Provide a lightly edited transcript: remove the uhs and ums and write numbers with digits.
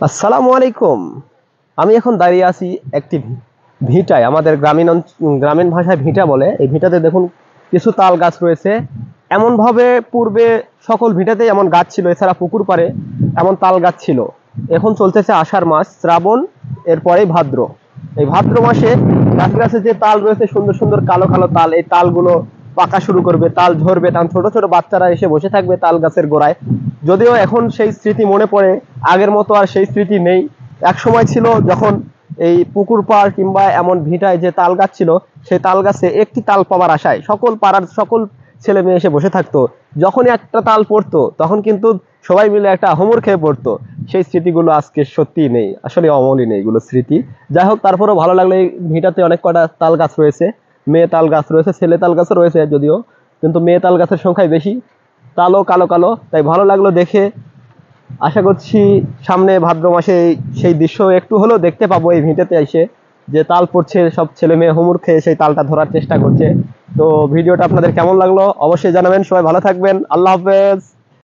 আসসালামু আলাইকুম। আমি এখন দাঁড়িয়ে আছি একটি ভিটায়। আমাদের গ্রামীণ ভাষায় ভিটা বলে। এই ভিটাতে দেখুন কিছু তাল গাছ রয়েছে। এমনভাবে পূর্বে সকল ভিটাতেই এমন গাছ ছিল, এছাড়া পুকুর পাড়ে এমন তাল গাছ ছিল। এখন চলতেছে আষাঢ় মাস, শ্রাবণ, এরপরেই ভাদ্র। এই ভাদ্র মাসে গাছে গাছে যে তাল রয়েছে, সুন্দর সুন্দর কালো কালো তাল, এই তালগুলো পাকা শুরু করবে, তাল ঝরবে, তখন ছোট ছোট বাচ্চারা এসে বসে থাকবে তাল গাছের গোড়ায়। যদিও এখন সেই স্মৃতি মনে পড়ে, আগের মতো আর সেই স্মৃতি নেই। এক সময় ছিল যখন এই পুকুর পাড় কিংবা এমন ভিটায় যে তাল গাছ ছিল, সেই তাল গাছে একটি তাল পাওয়ার আশায় সকল পাড়ার সকল ছেলে মেয়ে এসে বসে থাকতো। যখনই একটা তাল পড়তো তখন কিন্তু সবাই মিলে একটা হোমর খেয়ে পড়তো। সেই স্মৃতিগুলো আজকে সত্যি নেই, আসলে অমলই নেই এগুলো স্মৃতি। যাই হোক, তারপরেও ভালো লাগলো। এই ভিটাতে অনেক কটা তাল গাছ রয়েছে, মেয়ে তাল গাছ রয়েছে, ছেলে তাল গাছও রয়েছে যদিও, কিন্তু মেয়ে তাল গাছের সংখ্যাই বেশি। তালও কালো কালো, তাই ভালো লাগলো দেখে। আশা করছি সামনে ভাদ্র মাসে সেই দৃশ্য একটু হলেও দেখতে পাবো এই ভিটেতে এসে, যে তাল পড়ছে, সব ছেলে মেয়ে হুমুর খেয়ে সেই তালটা ধরার চেষ্টা করছে। তো ভিডিওটা আপনাদের কেমন লাগলো অবশ্যই জানাবেন। সবাই ভালো থাকবেন। আল্লাহ হাফেজ।